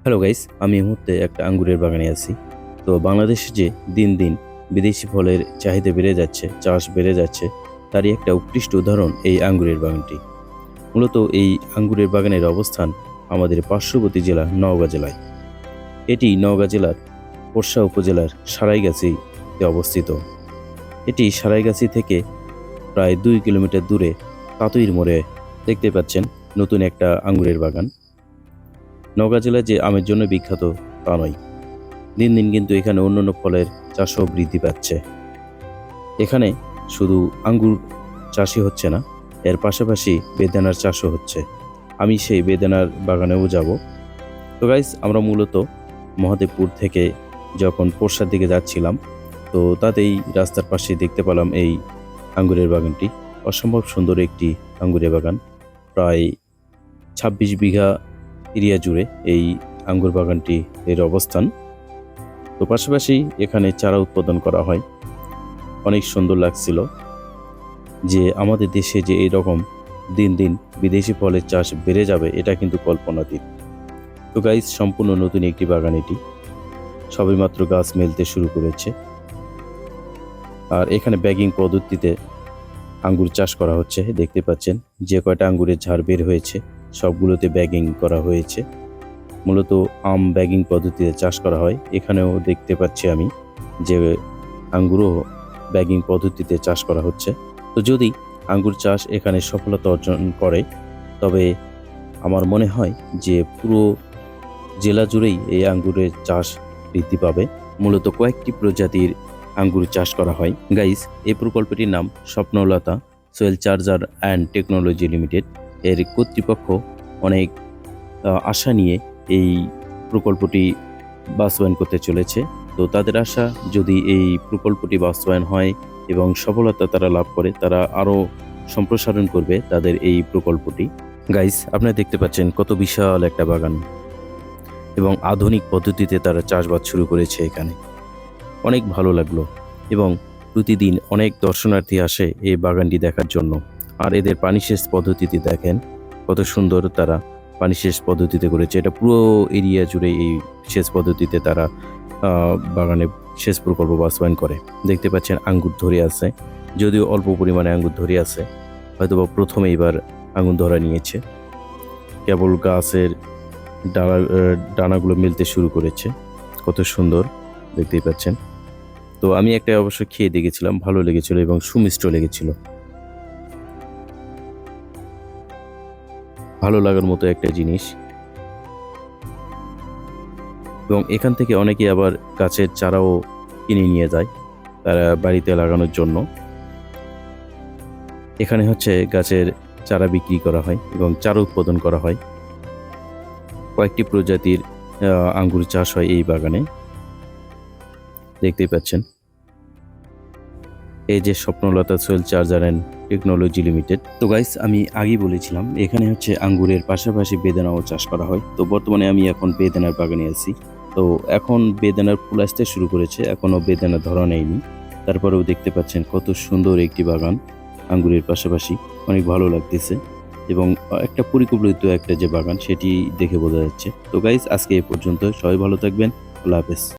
Hello guys, আমি এই মুহূর্তে একটা আঙ্গুরের বাগানে আছি। তো বাংলাদেশে যে দিন দিন বিদেশি ফলের চাহিদা বেড়ে যাচ্ছে, চাষ বেড়ে যাচ্ছে, তারই একটা উৎকৃষ্ট উদাহরণ এই আঙ্গুরের বাগানটি। মূলত এই আঙ্গুরের বাগানের অবস্থান আমাদের পার্শ্ববর্তী জেলা নওগাঁ জেলায়। এটি নওগাঁ জেলার পোরশা উপজেলার সারাইগাছিতে অবস্থিত। এটি সারাইগাছি থেকে প্রায় 2 কিলোমিটার দূরে তাতুইর মোড়ে দেখতে পাচ্ছেন নতুন একটা আঙ্গুরের বাগান। নওগাঁ জেলা যে আমের জন্য বিখ্যাত তা নয়, দিন দিন কিন্তু এখানে অন্যান্য ফলের চাষও বৃদ্ধি পাচ্ছে। এখানে শুধু আঙ্গুর চাষই হচ্ছে না, এর পাশাপাশি বেদানার চাষও হচ্ছে। আমি সেই বেদানার বাগানেও যাব। তো গাইস, আমরা মূলত মহাদেবপুর থেকে যখন পোরশার দিকে যাচ্ছিলাম, তো তাতেই রাস্তার পাশে দেখতে পেলাম এই আঙ্গুরের বাগানটি। অসম্ভব সুন্দর একটি আঙ্গুরের বাগান। প্রায় 26 বিঘা এরিয়া জুড়ে এই আঙ্গুর বাগানটি এর অবস্থান। তো পাশাপাশি এখানে চারা উৎপাদন করা হয়। অনেক সুন্দর লাগছিল যে আমাদের দেশে যে এরকম দিন দিন বিদেশি ফলের চাষ বেড়ে যাবে, এটা কিন্তু কল্পনাতীত। তো গাইস, সম্পূর্ণ নতুন একটি বাগান এটি, সবেমাত্র গাছ মেলতে শুরু করেছে। আর এখানে ব্যাগিং পদ্ধতিতে আঙ্গুর চাষ করা হচ্ছে। দেখতে পাচ্ছেন যে কয়টা আঙ্গুরের ঝাড় বের হয়েছে সবগুলোতে ব্যাগিং করা হয়েছে। মূলত আম ব্যাগিং পদ্ধতিতে চাষ করা হয়। এখানেও দেখতে পাচ্ছি আমি যে আঙ্গুরও ব্যাগিং পদ্ধতিতে চাষ করা হচ্ছে। তো যদি আঙ্গুর চাষ এখানে সফলতা অর্জন করে, তবে আমার মনে হয় যে পুরো জেলা জুড়েই এই আঙ্গুরের চাষ বৃদ্ধি পাবে। মূলত কয়েকটি প্রজাতির আঙ্গুর চাষ করা হয়। গাইস, এই প্রকল্পটির নাম স্বপ্নলতা Soyel charger and technology limited. এর কর্তৃপক্ষ অনেক আশা নিয়ে এই প্রকল্পটি বাস্তবায়ন করতে চলেছে। তো তাদের আশা, যদি এই প্রকল্পটি বাস্তবায়ন হয় এবং সফলতা তারা লাভ করে, তারা আরও সম্প্রসারণ করবে তাদের এই প্রকল্পটি। গাইস, আপনারা দেখতে পাচ্ছেন কত বিশাল একটা বাগান এবং আধুনিক পদ্ধতিতে তারা চাষবাস শুরু করেছে এখানে। অনেক ভালো লাগলো এবং প্রতিদিন অনেক দর্শনার্থী আসে এই বাগানটি দেখার জন্য। আর এদের পানি সেচ পদ্ধতিতে দেখেন কত সুন্দর তারা পানি সেচ পদ্ধতিতে করেছে। এটা পুরো এরিয়া জুড়ে এই সেচ পদ্ধতিতে তারা বাগানে সেচ প্রকল্প বাস্তবায়ন করে। দেখতে পাচ্ছেন আঙ্গুর ধরে আছে, যদিও অল্প পরিমাণে আঙ্গুর ধরে আছে, হয়তোবা প্রথমে এবার আঙ্গুর ধরা নিয়েছে। কেবল গাছের ডানাগুলো মেলতে শুরু করেছে। কত সুন্দর দেখতেই পাচ্ছেন। তো আমি একটা অবশ্য খেয়ে দেখেছিলাম, ভালো লেগেছিল এবং সুমিষ্ট লেগেছিল। ভালো লাগার মতো একটা জিনিস। এবং এখান থেকে অনেকে আবার গাছের চারাও কিনে নিয়ে যায় তারা বাড়িতে লাগানোর জন্য। এখানে হচ্ছে গাছের চারা বিক্রি করা হয় এবং চারা উৎপাদন করা হয়। কয়েকটি প্রজাতির আঙ্গুর চাষ হয় এই বাগানে, দেখতেই পাচ্ছেন। এই যে স্বপ্নলতা Soyel charger and technology limited. তো গাইস, আমি আগেই বলেছিলাম এখানে হচ্ছে আঙ্গুরের পাশাপাশি বেদানাও চাষ করা হয়। তো বর্তমানে আমি এখন বেদানার বাগানে আছি। তো এখন বেদানার ফুল আসতে শুরু করেছে, এখনও বেদানা ধরা নেয়নি। তারপরেও দেখতে পাচ্ছেন কত সুন্দর একটি বাগান আঙ্গুরের পাশাপাশি। অনেক ভালো লাগতেছে এবং একটা পরিকল্পিত একটা যে বাগান, সেটি দেখে বোঝা যাচ্ছে। তো গাইস, আজকে এই পর্যন্ত। সবাই ভালো থাকবেন। আল্লাহ হাফেজ।